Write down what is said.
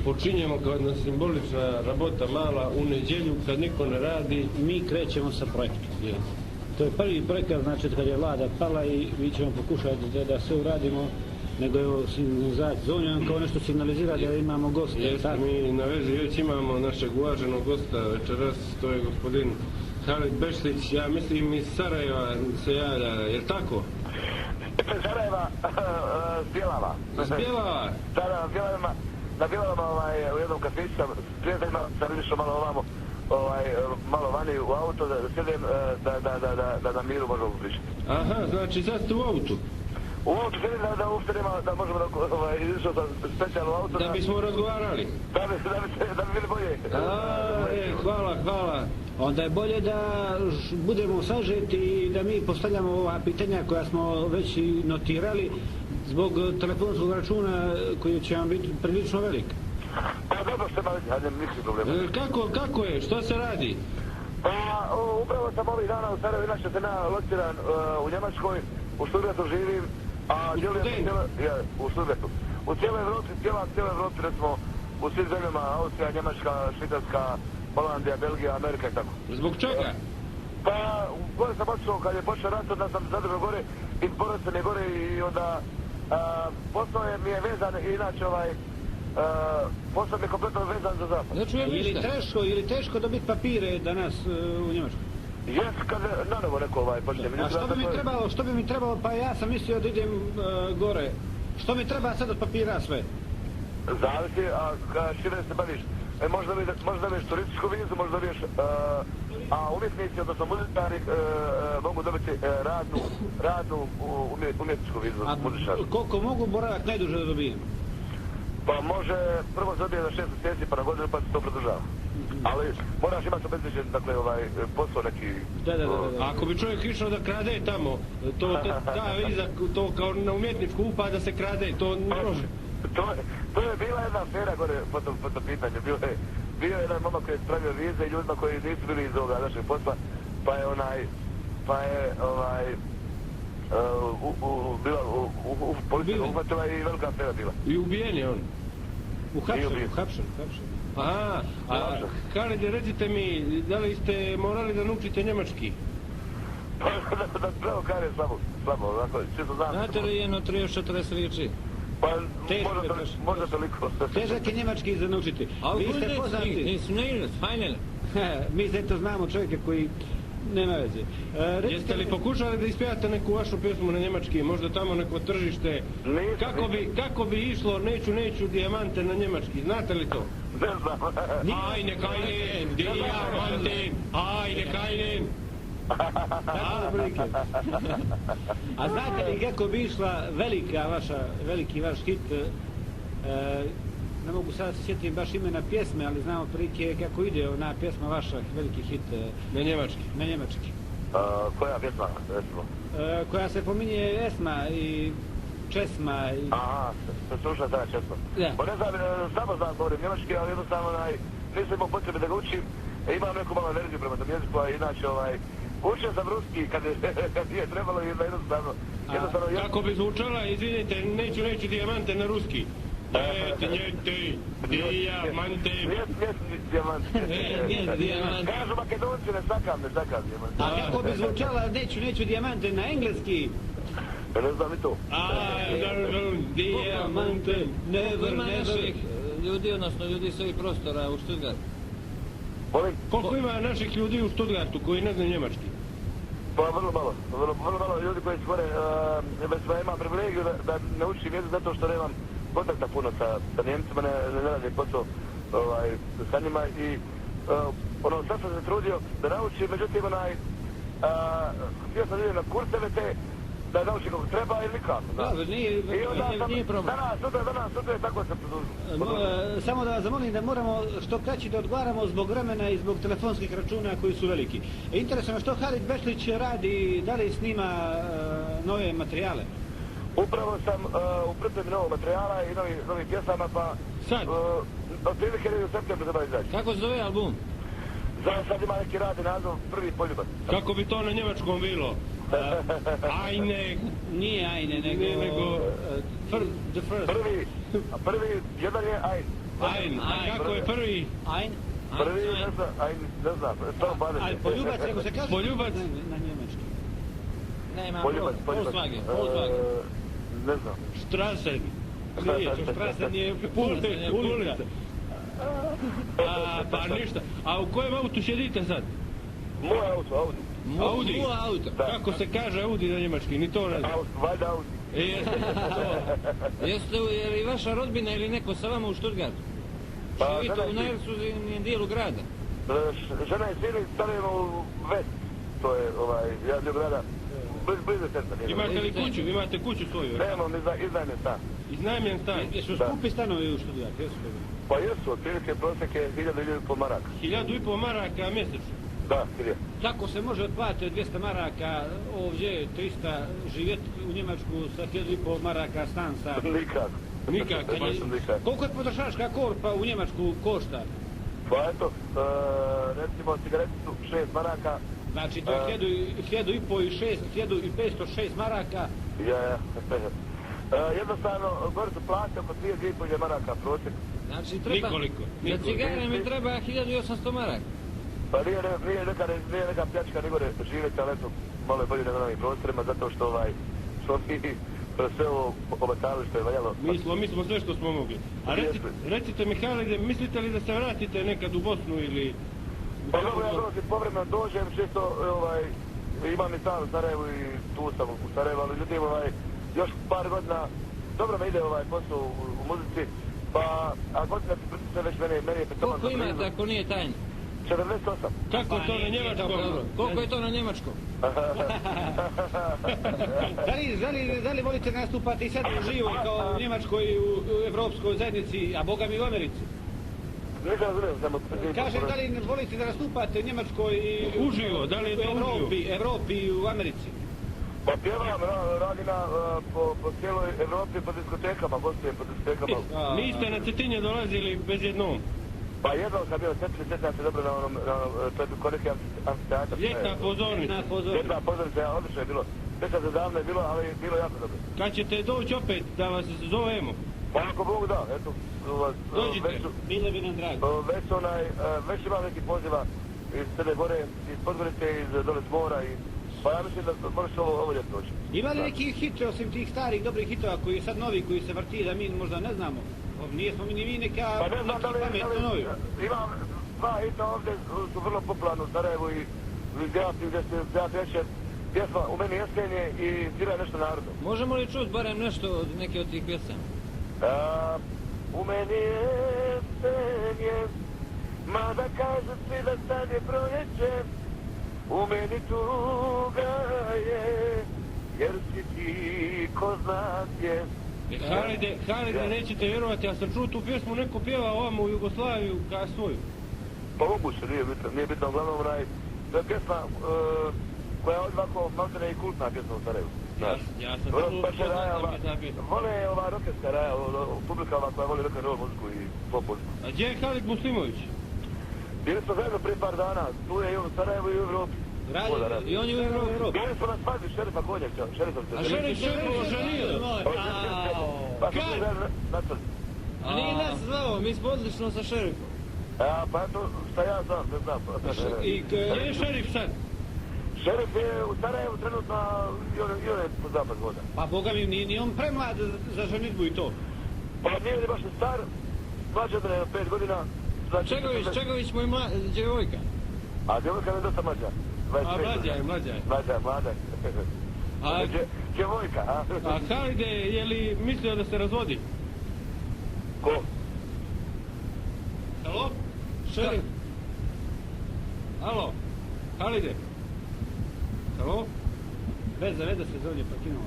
počinjemo kao jedna simbolična rabota mala u nedjelju kad niko ne radi. Mi krećemo sa projektom. To je prvi projekat, znači kad je vlada pala i mi ćemo pokušati da sve uradimo, nego je signalizacija. Zovnjam kao nešto signalizira da imamo goste. Jesmo, mi na vezi već imamo našeg uvaženog gosta večeras, to je gospodin Halid Bešlić, ja mislim iz Sarajeva se javlja, je li tako? Sarajeva, s Bjelava. S Bjelava? Da, na Bjelavama u jednom kafiću sam prijateljima, sam išao malo ovamo, malo vani u auto, da sjedim, da na miru možemo pričati. Aha, znači sad ste u autu? U autu sjedim da uopštenima, da možemo išao sam specijalno auto. Da bismo razgovarali? Da bi bili bolje. Hvala. Onda je bolje da budemo sažeti i da mi postavljamo ova pitanja koja smo već i notirali zbog telefonskog računa koji će vam biti prilično velik. Pa dobro ste mali, ajde, nikakvi problema. Kako je? Što se radi? Pa upravo sam ovih dana u Sarajevu, inače sam ja lociran u Njemačkoj, u Stuttgartu živim, a djelujem u Stuttgartu. U cijeloj Evropi, recimo, u svim zemljama, Austrija, Njemačka, Švicarska, Holandija, Belgija, Amerika i tako. Zbog čega? Pa, gore sam otišao, kad je počeo rat, onda sam zadržao gore i porodica mi je gore i onda posao mi je vezan, inače posao mi je kompletno vezan za zapad. Ne čujem ništa. Ili teško dobiti papire danas u Njemačkoj? Jes, kad na novo neko počne. A što bi mi trebalo, pa ja sam mislio da idem gore. Što mi treba sad od papira sve? Zavisi, a šire se baviš. Možda dobiješ turističku vizu, možda dobiješ, a umjetnici, odnosno muzičari, mogu dobiti radnu umjetničku vizu. A koliko mogu boravak najduže da dobijem? Pa može, prvo se dobije za 6 mjeseci, pa na godinu, pa se to produžava. Ali moraš imati obezbeđen, dakle, posao neki... Da. Ako bi čovjek išao da krade tamo, ta viza, to kao na umjetničku upa da se krade, to ne može. To je bila jedna afera gore po tom pitanju. Bio je jedan momak koji je spravio vize i ljudima koji nisu bili iz ovoga našeg posla, pa je bila u policiju uhvatila i velika afera bila. I ubijen je on? Uhapšen. Aha, Halide, recite mi, da li ste morali da naučite njemački? Da pravo kare slabo, onako, čisto znam. Znate li jedno 3-40 riječi? Pa, možda toliko. Težak je njemački za naučiti. Vi ste poznati. Mi se to znamo čovjeka koji nema veze. Jeste li pokušali da ispijate neku vašu pjesmu na njemački, možda tamo neko tržište? Kako bi išlo neću dijamante na njemački, znate li to? Ne znam. Ajne kajnen, dijamante, ajne kajnen. A znate li kako bi išla veliki vaš hit, ne mogu sada se sjetiti baš imena pjesme, ali znamo prilike kako ide ona pjesma vaša, veliki hit. Na njemački. Koja pjesma, recimo? Koja se pominje Esma i Česma i... Aha, se sluša ta Česma. Pa ne znam, govorim njemački, ali jednostavno nisam imao potrebe da ga učim. Imam neku malo energiju prema tom jeziku, a inače učio sam ruski kad je trebalo i jednostavno... Kako bi zvučala, izvinite, neću dijamante na ruski. Dijamante. Dijamante. Kažu Makedonci, ne sakam dijamante. A kako bi zvučala neću dijamante na engleski? Ne znam i to. Dijamante. Ima naših ljudi, odnosno ljudi s ovih prostora u Stuttgartu. Koliko ima naših ljudi u Stuttgartu koji ne znaju njemački? Pa vrlo malo ljudi koji su gore, imam privilegiju da ne učim jezik zato što nemam kontakta puno sa Njemcima, ne radim posao sa njima i sad sam se trudio da naučim, međutim htio sam idem na kurseve te da naučim kako treba ili nikako. Dobro, nije problem. Danas, sutra je tako se produžio. Samo da vas zamolim da moramo što kraći da odgovaramo zbog vremena i zbog telefonskih računa koji su veliki. Interesuje me što Halid Bešlić radi, da li snima nove materijale? Upravo sam u pripremi novog materijala i novih pjesama, pa... Sad? Otprilike u septembru treba izaći. Kako se zove album? Sad ima neki radi naziv Prvi poljubac. Kako bi to na njemačkom bilo? Ajne... Nije Ajne, nego... The First. Prvi, jedan je Ajne. Ajn, a kako je prvi? Ein? Prvi, ne znam, samo Baden. Ali poljubac, ako se kaže... Poljubac? Na njemački. Nema, Poljubac. Volkswagen. Ne znam. Strasen. Nije, to Strasen je ulica. Pa ništa. A u kojem autu sjedite sad? Moj auto, Audi. Audi? Moj auto. Kako se kaže Audi na njemački, ni to ne znam. Valjda Audi. Jeste li vaša rodbina ili neko sa vama u Stuttgartu? Pa, Živite žena u i sin. najsuznijem dijelu grada. Žena i sin stanujemo u West. To je, jedan dio grada. Blizu centra. Imate li kuću? Imate kuću svoju? Nemam, iznajmen stan. Iznajmljen stan. Jesu skupi stanovi u Stuttgartu, jesu? Pa jesu, otprilike prosjek je 1000 maraka. 1500 maraka mjesečno. Da, Sirija. Kako se može otplatiti 200 maraka ovdje, 300, živjeti u Njemačku sa 1500 maraka stan sa... Nikak. Nikako. Baš nikak. Koliko je potrošačka korpa u Njemačku košta? Pa eto, recimo cigareti su 6 maraka. Znači to je 1506 maraka. Ja. Jednostavno, gore su plate oko 2,5 maraka prosjek. Znači treba... Nikoliko. Za cigare mi treba 1800 maraka. Pa nije neka pljačka, nego živjeti, ali eto, malo je bolje nego na ovim prostorima, zato što mi sve ovo obatali što je valjalo. Mi smo sve što smo mogli. A recite Mihajle, mislite li da se vratite nekad u Bosnu ili... Pa dobro, ja dolazim povremeno dođem, čisto imam i stan u Sarajevu i tu sam u Sarajevu, ali međutim još par godina dobro me ide posao u muzici, pa a godina se već meni je petoman. Koliko imate ako nije tajno? 48. Kako je to na njemačkom? Koliko je to na njemačkom? Da li volite nastupati i sad uživo kao u Njemačkoj i u Evropskoj zajednici, a boga mi u Americi? Nisam razumijem, samo... Kažem, da li volite da nastupate u Njemačkoj i Uživo, da li je to uživo? Evropi i u Americi? Pa pjevam, radim po cijeloj Evropi, po diskotekama, gostujem po diskotekama. Niste na Cetinje dolazili bez jednom? Pa jednom sam bio sjećam se dobro na onom, to je kod neki amfiteatar. Ljetna pozornica. Ljetna pozornica, odlično je bilo. Sjećam se davno je bilo, ali je bilo jako dobro. Kad ćete doći opet da vas zovemo? Pa ako Bogu da, eto. Dođite, bilo bi nam drago. Već ima neki poziva iz Crne Gore, iz Podgorice, iz dole s mora i... Pa ja mislim da možeš ovo ljeto doći. Ima li neki hit, osim tih starih dobrih hitova koji je sad novi, koji se vrti da mi možda ne znamo? Nijesmo mi ni vi neka pametno novi. Imam dva hita ovdje, su vrlo popularni u Sarajevu i gdje se ja pješem pjesma U meni jeskenje i svira nešto narodno. Možemo li čuti barem nešto od neke od tih pjesama? U meni jeskenje, mada kažu svi da sad je proljeće, u meni tuga je, jer si ti ko zna gdje. Halide, nećete vjerovati, ja sam čuo tu pjesmu, neko pjeva ovamo u Jugoslaviju kao svoju. Pa moguće, nije bitno, uglavnom to je pjesma koja je ovako maltene i kultna pjesma u Sarajevu. Ja sam čuo poznata mi ta pjesma. Vole ova rokerska raja, publika koja voli rock and roll muziku i pop muziku. A gdje je Halid Muslimović? Bili smo zajedno prije par dana, tu je i u Sarajevu i u Evropi. I on je u Evropi. Bili smo na svadbi šerifa Konjaka, šerifom se. A šerif se oženio. Pa smo se zajedno nacrli. A nije nas zvao, mi smo odlično sa šerifom. Pa eto, šta ja znam, ne znam. I gdje je šerif sad? Šerif je u Sarajevu trenutno i on je po zapad voda. Pa boga mi, nije on premlad za ženitbu i to. Pa nije li baš star, mlađe od mene 5 godina. Čegović moj djevojka. A djevojka je dosta mlađa. A mlađa je. Mlada. Djevojka, a? A Halide, je li mislio da se razvodi? Ko? Halo? Šerif? Halo? Halide? Halo? Veza se zovnje prekinula.